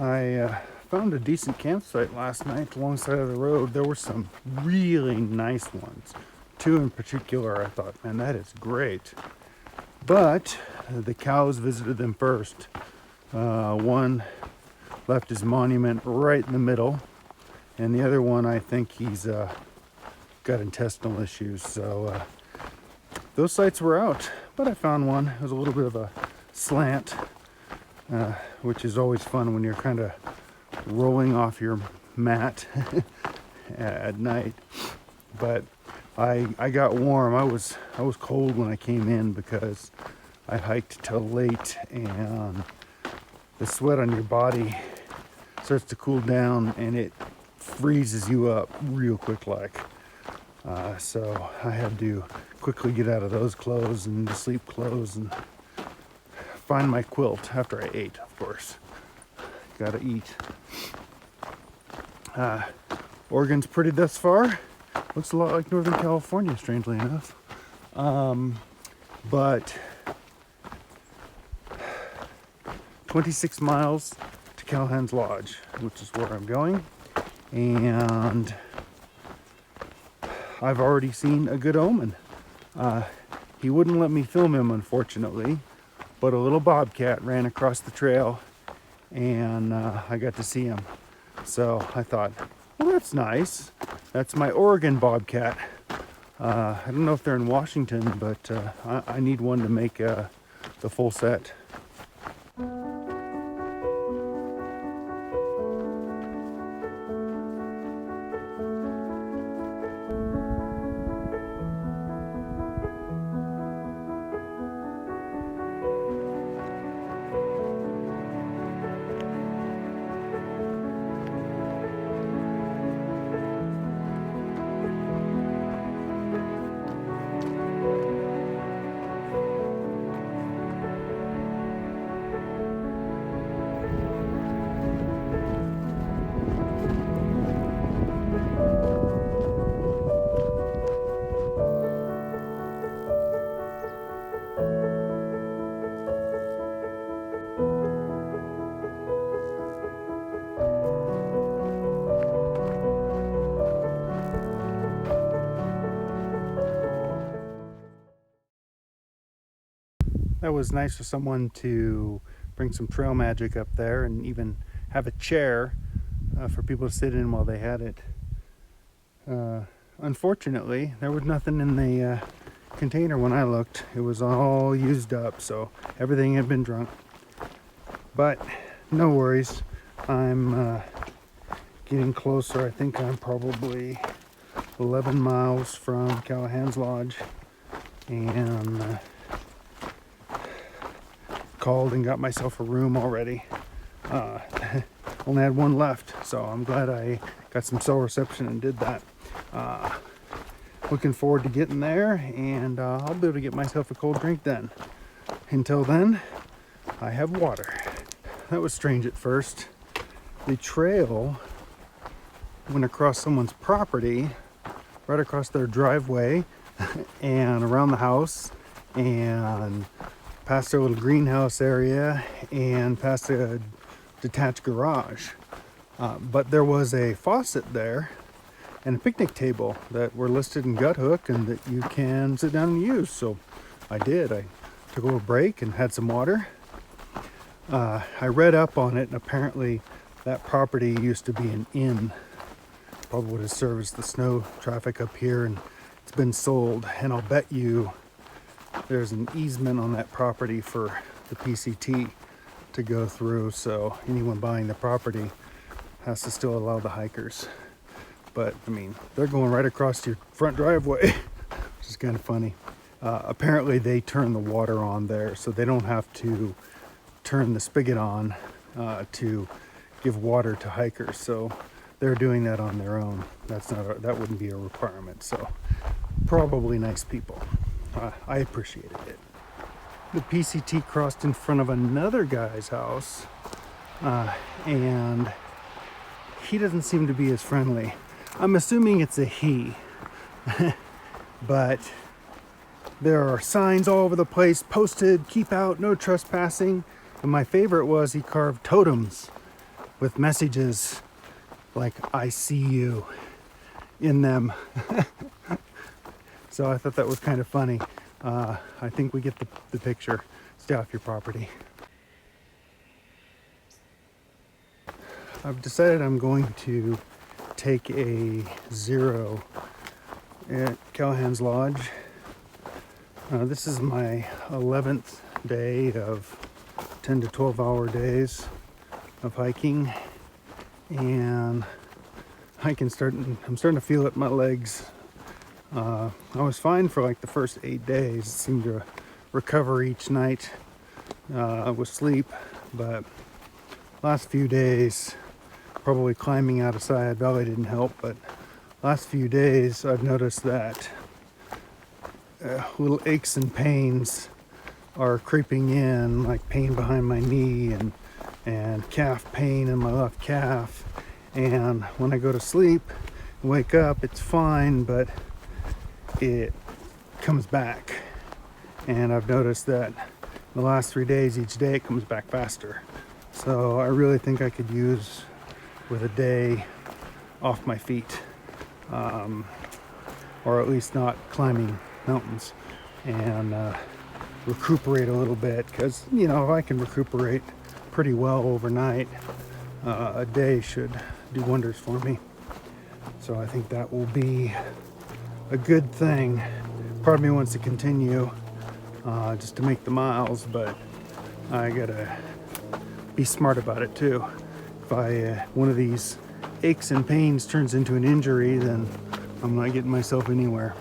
I found a decent campsite last night alongside of the road. There were some really nice ones. Two in particular, I thought, man, that is great. But the cows visited them first. One left his monument right in the middle, and the other one, I think he's got intestinal issues. So those sites were out, but I found one. It was a little bit of a slant, which is always fun when you're kind of rolling off your mat at night. But I got warm. I was cold when I came in because I hiked till late, and the sweat on your body starts to cool down and it freezes you up real quick like. So I had to quickly get out of those clothes and the sleep clothes and find my quilt after I ate, of course. Gotta eat. Oregon's pretty thus far. Looks a lot like Northern California, strangely enough. But 26 miles to Callahan's Lodge, which is where I'm going. And I've already seen a good omen. He wouldn't let me film him, unfortunately, but a little bobcat ran across the trail and I got to see him. So I thought, well, that's nice. That's my Oregon bobcat. I don't know if they're in Washington, but I need one to make the full set. That was nice for someone to bring some trail magic up there and even have a chair for people to sit in while they had it. Unfortunately, there was nothing in the container when I looked. It was all used up, so everything had been drunk. But no worries. I'm getting closer. I think I'm probably 11 miles from Callahan's Lodge, and called and got myself a room already. Only had one left, so I'm glad I got some cell reception and did that. Looking forward to getting there, and I'll be able to get myself a cold drink then. Until then, I have water. That was strange at first. The trail went across someone's property, right across their driveway, and around the house, and past their little greenhouse area, and past a detached garage. But there was a faucet there and a picnic table that were listed in Guthook and that you can sit down and use. So I did. I took a little break and had some water. I read up on it, and apparently that property used to be an inn. Probably would have serviced the snow traffic up here, and it's been sold. And I'll bet you there's an easement on that property for the PCT to go through, so anyone buying the property has to still allow the hikers. But I mean, they're going right across your front driveway, which is kind of funny. Apparently they turn the water on there, so they don't have to turn the spigot on to give water to hikers. So they're doing that on their own. That wouldn't be a requirement. So probably nice people. I appreciated it. The PCT crossed in front of another guy's house, and he doesn't seem to be as friendly. I'm assuming it's a he, but there are signs all over the place posted, keep out, no trespassing. And my favorite was he carved totems with messages like "I see you" in them. So I thought that was kind of funny. I think we get the picture. Stay off your property. I've decided I'm going to take a zero at Callahan's Lodge. This is my 11th day of 10 to 12 hour days of hiking, and I'm starting to feel it in my legs. I was fine for like the first 8 days. Seemed to recover each night with sleep, but last few days, probably climbing out of Sayad Valley didn't help, but last few days I've noticed that little aches and pains are creeping in, like pain behind my knee and calf pain in my left calf. And when I go to sleep and wake up, it's fine, but it comes back. And I've noticed that the last 3 days, each day it comes back faster. So I really think I could use with a day off my feet, or at least not climbing mountains, and recuperate a little bit, because if I can recuperate pretty well overnight, a day should do wonders for me. So I think that will be a good thing. Part of me wants to continue just to make the miles, but I gotta be smart about it too. If one of these aches and pains turns into an injury, then I'm not getting myself anywhere.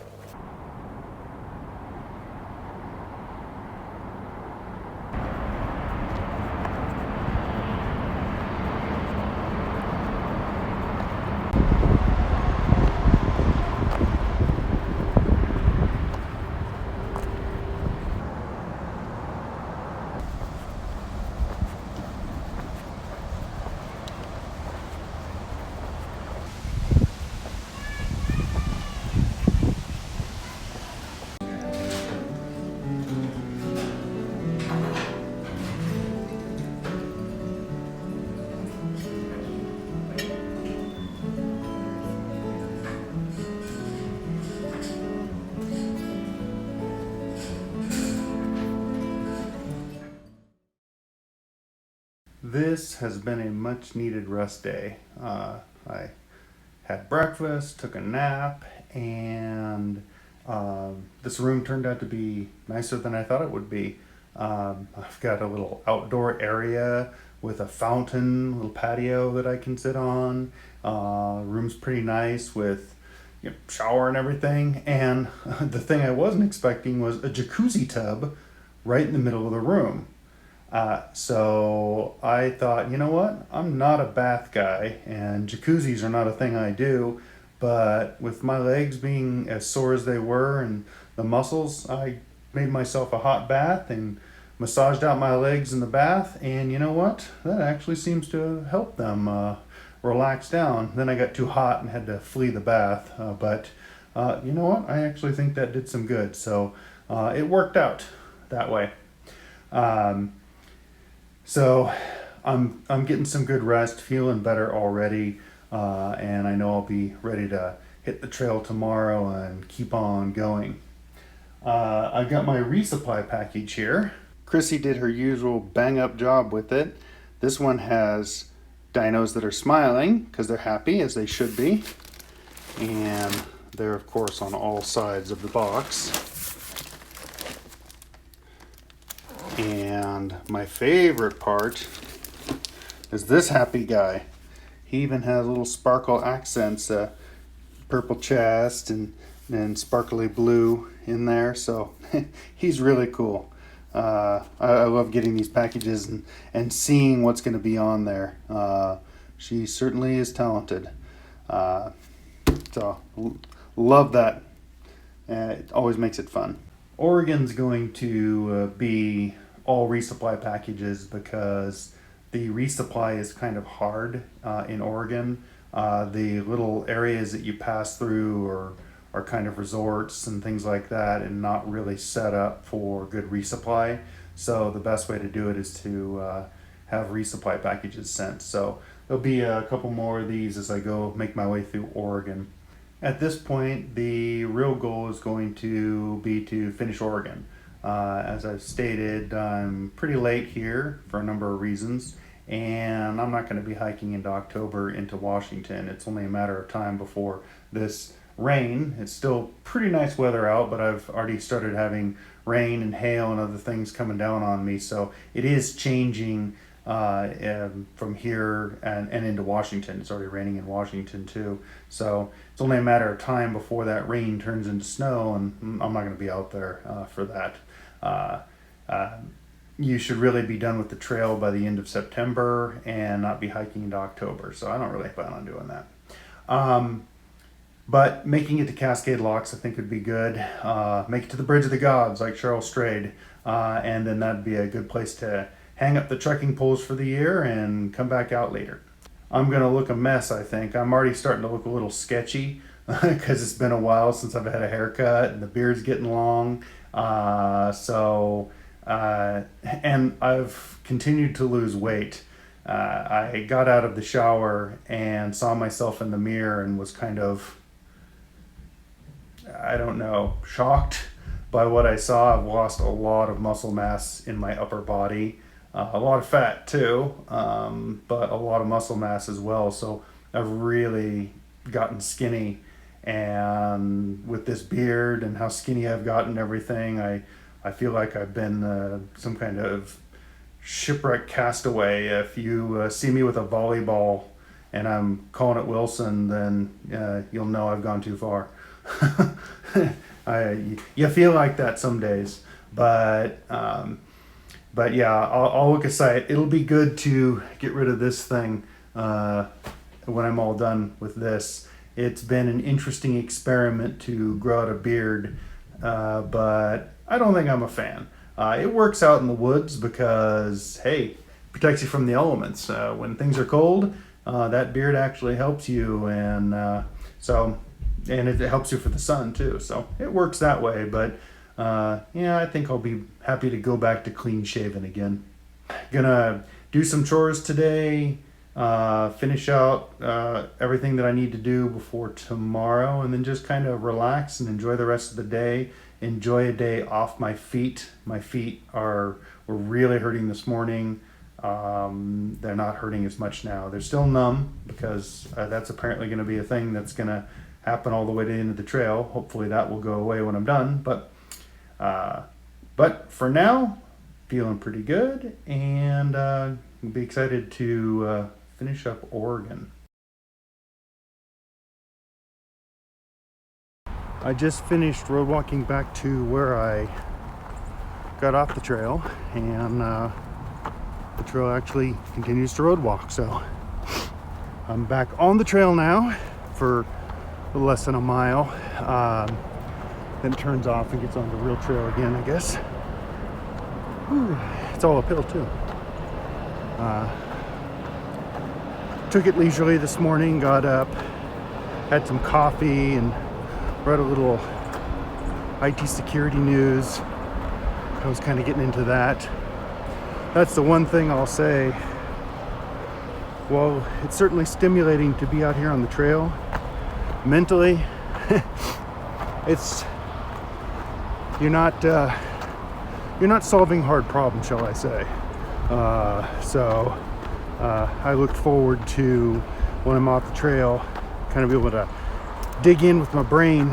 This has been a much needed rest day. I had breakfast, took a nap, and this room turned out to be nicer than I thought it would be. I've got a little outdoor area with a fountain, little patio that I can sit on. Room's pretty nice with shower and everything. And the thing I wasn't expecting was a jacuzzi tub right in the middle of the room. So I thought, you know what? I'm not a bath guy, and jacuzzis are not a thing I do, but with my legs being as sore as they were and the muscles, I made myself a hot bath and massaged out my legs in the bath, and you know what? That actually seems to help them relax down. Then I got too hot and had to flee the bath, but you know what? I actually think that did some good, so it worked out that way. So I'm getting some good rest, feeling better already, and I know I'll be ready to hit the trail tomorrow and keep on going. I've got my resupply package here. Chrissy did her usual bang-up job with it. This one has dinos that are smiling because they're happy, as they should be, and they're of course on all sides of the box. And my favorite part is this happy guy. He even has little sparkle accents, purple chest and sparkly blue in there, so he's really cool. I love getting these packages and seeing what's going to be on there. She certainly is talented. So love that. It always makes it fun. Oregon's going to be all resupply packages because the resupply is kind of hard in Oregon. The little areas that you pass through are kind of resorts and things like that, and not really set up for good resupply. So the best way to do it is to have resupply packages sent. So there'll be a couple more of these as I go make my way through Oregon. At this point, the real goal is going to be to finish Oregon. As I've stated, I'm pretty late here for a number of reasons, and I'm not going to be hiking into October into Washington. It's only a matter of time before this rain. It's still pretty nice weather out, but I've already started having rain and hail and other things coming down on me, so it is changing from here and into Washington. It's already raining in Washington too, so it's only a matter of time before that rain turns into snow, and I'm not going to be out there for that. You should really be done with the trail by the end of September and not be hiking into October, so I don't really plan on doing that. But making it to Cascade Locks I think would be good. Make it to the Bridge of the Gods like Cheryl strayed, and then that'd be a good place to hang up the trekking poles for the year and come back out later. I'm gonna look a mess, I think. I'm already starting to look a little sketchy because it's been a while since I've had a haircut and the beard's getting long. And I've continued to lose weight. I got out of the shower and saw myself in the mirror and was kind of, I don't know, shocked by what I saw. I've lost a lot of muscle mass in my upper body. A lot of fat too, but a lot of muscle mass as well. So I've really gotten skinny, and with this beard and how skinny I've gotten and everything, I feel like I've been some kind of shipwreck castaway. If you see me with a volleyball and I'm calling it Wilson, then you'll know I've gone too far. You feel like that some days, but yeah, I'll look aside. It'll be good to get rid of this thing when I'm all done with this. It's been an interesting experiment to grow out a beard, but I don't think I'm a fan. It works out in the woods because, hey, protects you from the elements. When things are cold, that beard actually helps you, and it helps you for the sun too. So it works that way, but yeah, I think I'll be happy to go back to clean shaven again. Gonna do some chores today, finish out everything that I need to do before tomorrow, and then just kind of relax and enjoy the rest of the day. Enjoy a day off my feet. My feet were really hurting this morning. They're not hurting as much now. They're still numb because that's apparently going to be a thing that's going to happen all the way to the end of the trail. Hopefully that will go away when I'm done. But for now, feeling pretty good, and I'll be excited to finish up Oregon. I just finished road walking back to where I got off the trail, and the trail actually continues to road walk. So I'm back on the trail now for a little less than a mile. Then it turns off and gets on the real trail again, I guess. Whew, it's all uphill too. Took it leisurely this morning, got up, had some coffee, and read a little IT security news. I was kind of getting into that. That's the one thing I'll say. Well, it's certainly stimulating to be out here on the trail. Mentally, you're not solving hard problems, shall I say. So I look forward to, when I'm off the trail, kind of be able to dig in with my brain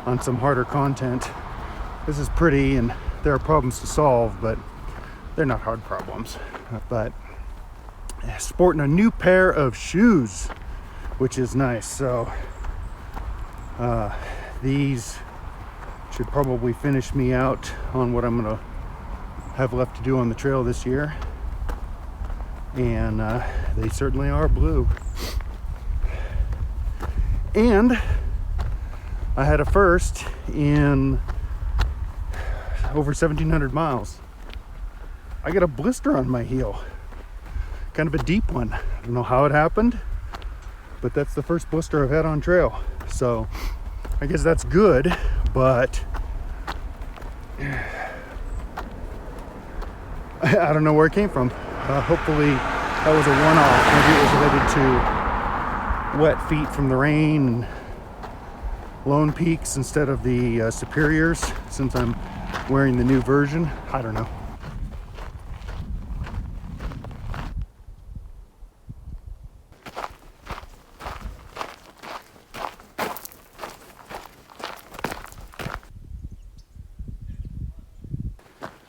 on some harder content. This is pretty, and there are problems to solve, but they're not hard problems. But sporting a new pair of shoes, which is nice. So these should probably finish me out on what I'm gonna have left to do on the trail this year, and they certainly are blue. And I had a first in over 1,700 miles. I got a blister on my heel, kind of a deep one. I don't know how it happened, but that's the first blister I've had on trail. So I guess that's good, but I don't know where it came from. Hopefully that was a one-off. Maybe it was related to wet feet from the rain and lone peaks instead of the superiors, since I'm wearing the new version. I don't know.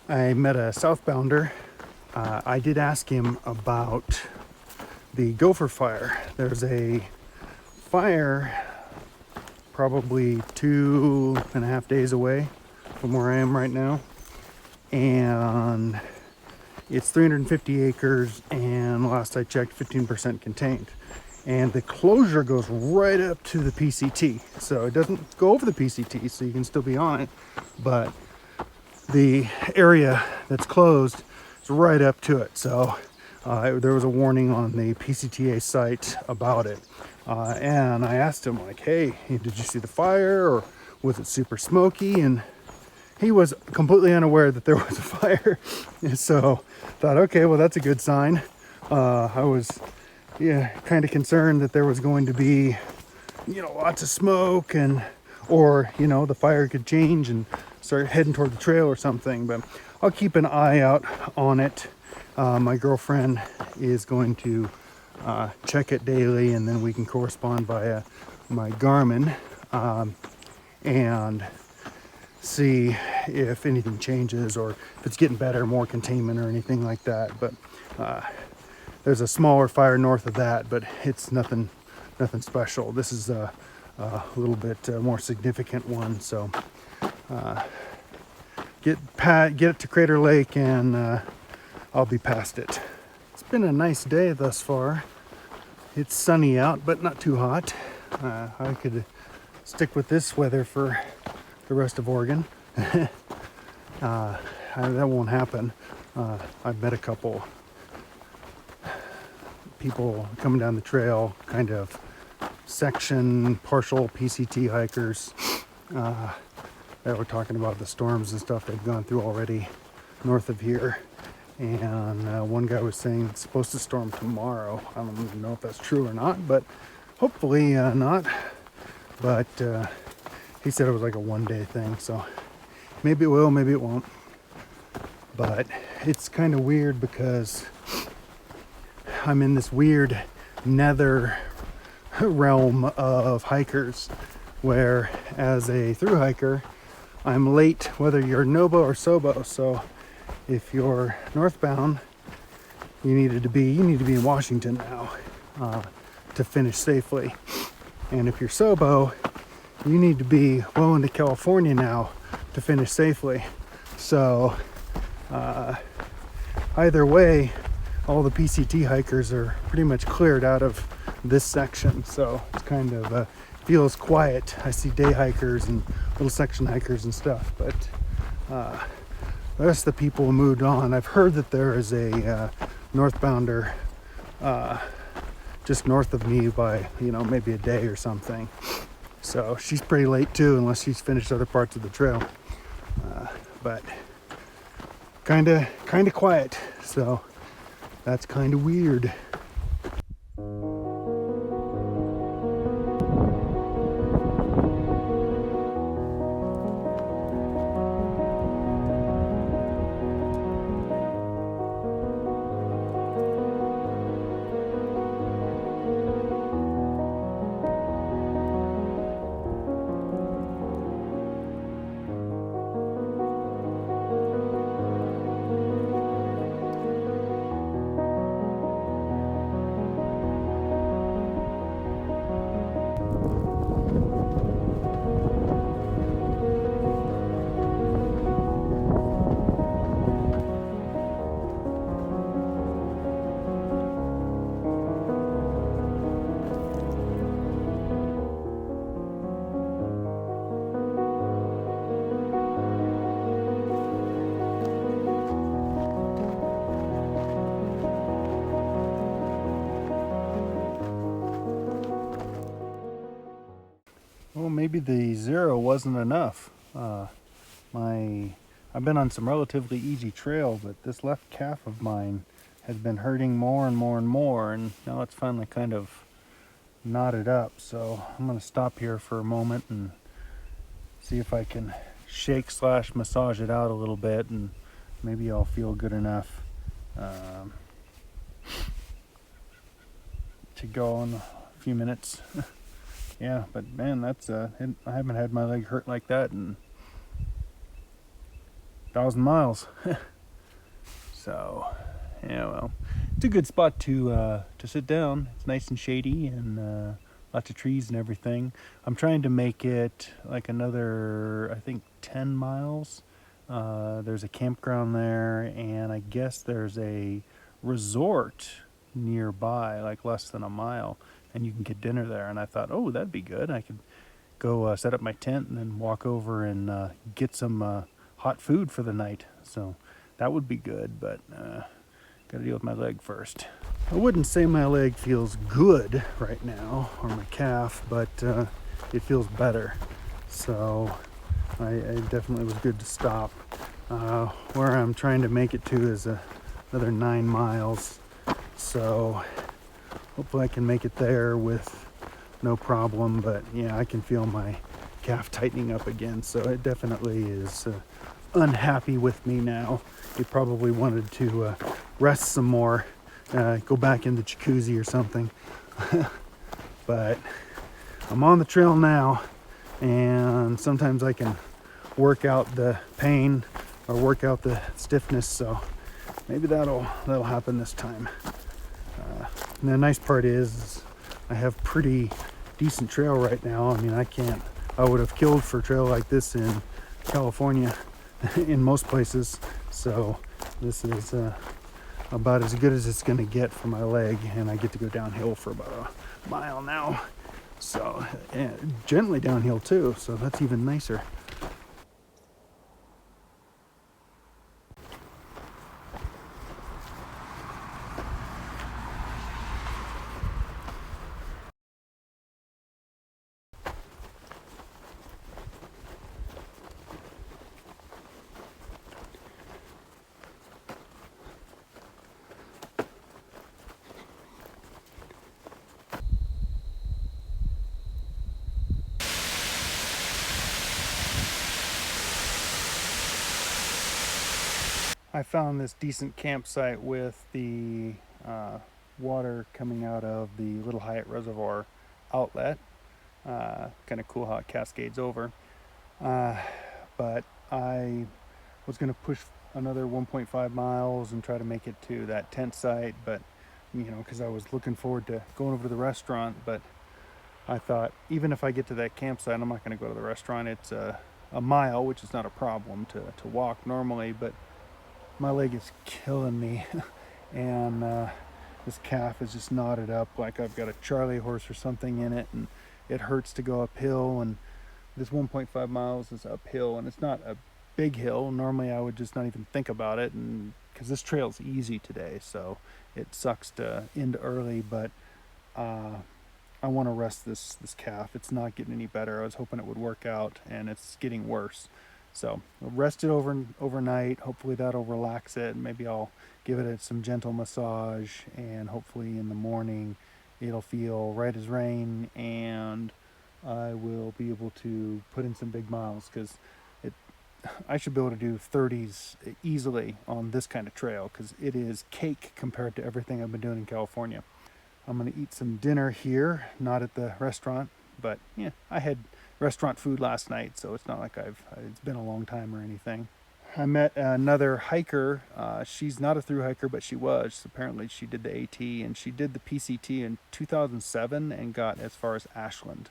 I met a southbounder. I did ask him about the gopher fire. There's a fire probably 2.5 days away from where I am right now, and it's 350 acres, and last I checked 15% contained, and the closure goes right up to the PCT, so it doesn't go over the PCT, so you can still be on it, but the area that's closed is right up to it. So there was a warning on the PCTA site about it, and I asked him, like, hey, did you see the fire, or was it super smoky? And he was completely unaware that there was a fire. So thought, okay, well, that's a good sign. I was kind of concerned that there was going to be lots of smoke, and or the fire could change and start heading toward the trail or something. But I'll keep an eye out on it. My girlfriend is going to check it daily, and then we can correspond via my Garmin and see if anything changes, or if it's getting better, more containment or anything like that. But there's a smaller fire north of that, but it's nothing special. This is a little bit more significant one. So get it to Crater Lake, and I'll be past it. It's been a nice day thus far. It's sunny out, but not too hot. I could stick with this weather for the rest of Oregon. That won't happen. I've met a couple people coming down the trail, kind of section partial PCT hikers, that were talking about the storms and stuff they've gone through already north of here. And one guy was saying it's supposed to storm tomorrow. I don't even know if that's true or not, but hopefully not. But he said it was like a one-day thing, so maybe it will, maybe it won't. But it's kind of weird because I'm in this weird nether realm of hikers, where as a through hiker I'm late whether you're Nobo or Sobo. So if you're northbound, you need to be in Washington now to finish safely, and if you're Sobo, you need to be well into California now to finish safely. So either way, all the PCT hikers are pretty much cleared out of this section, so it's kind of feels quiet. I see day hikers and little section hikers and stuff, but the rest of the people moved on. I've heard that there is a northbounder just north of me by maybe a day or something, so she's pretty late too, unless she's finished other parts of the trail. But kind of quiet, so that's kind of weird. Well, maybe the 0 wasn't enough. I've been on some relatively easy trail, but this left calf of mine has been hurting more and more and more, and now it's finally kind of knotted up. So I'm going to stop here for a moment and see if I can shake slash massage it out a little bit, and maybe I'll feel good enough to go in a few minutes. Yeah, but man, that's I haven't had my leg hurt like that in 1,000 miles. So yeah, well, it's a good spot to sit down. It's nice and shady, and lots of trees and everything. I'm trying to make it like another, I think, 10 miles. There's a campground there, and I guess there's a resort nearby, like less than a mile, and you can get dinner there. And I thought, oh, that'd be good. I could go set up my tent and then walk over and get some hot food for the night. So that would be good, but gotta deal with my leg first. I wouldn't say my leg feels good right now, or my calf, but it feels better. So I definitely was good to stop. Where I'm trying to make it to is another 9 miles. So hopefully I can make it there with no problem. But yeah, I can feel my calf tightening up again. So it definitely is unhappy with me now. It probably wanted to rest some more, go back in the jacuzzi or something. But I'm on the trail now, and sometimes I can work out the pain or work out the stiffness, so maybe that'll happen this time. And the nice part is I have pretty decent trail right now. I mean, I would have killed for a trail like this in California in most places, so this is about as good as it's going to get for my leg, and I get to go downhill for about a mile now, so gently downhill too, so that's even nicer. I found this decent campsite with the water coming out of the Little Hyatt Reservoir outlet. Kind of cool how it cascades over. But I was going to push another 1.5 miles and try to make it to that tent site, but because I was looking forward to going over to the restaurant. But I thought, even if I get to that campsite, I'm not going to go to the restaurant. It's a mile, which is not a problem to walk normally, but my leg is killing me. And this calf is just knotted up like I've got a Charlie horse or something in it, and it hurts to go uphill. And this 1.5 miles is uphill, and it's not a big hill. Normally I would just not even think about it, and because this trail is easy today, so it sucks to end early. But I want to rest this calf. It's not getting any better. I was hoping it would work out, and it's getting worse. So I'll rest it overnight. Hopefully that'll relax it, and maybe I'll give it some gentle massage, and hopefully in the morning it'll feel right as rain, and I will be able to put in some big miles, because I should be able to do 30s easily on this kind of trail, because it is cake compared to everything I've been doing in California. I'm going to eat some dinner here, not at the restaurant, but yeah, I had restaurant food last night, so it's not like it's been a long time or anything. I met another hiker. She's not a through hiker, but she was. Apparently she did the AT, and she did the PCT in 2007 and got as far as Ashland.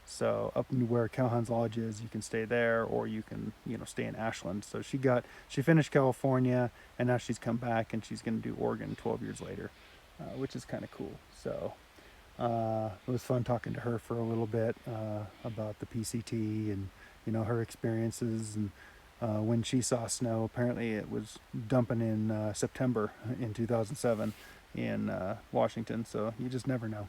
So up where Cowhan's Lodge is, you can stay there, or you can stay in Ashland. So she finished California, and now she's come back, and she's going to do Oregon 12 years later, which is kind of cool. So it was fun talking to her for a little bit about the PCT and her experiences. And when she saw snow, apparently it was dumping in September in 2007 in Washington. So you just never know.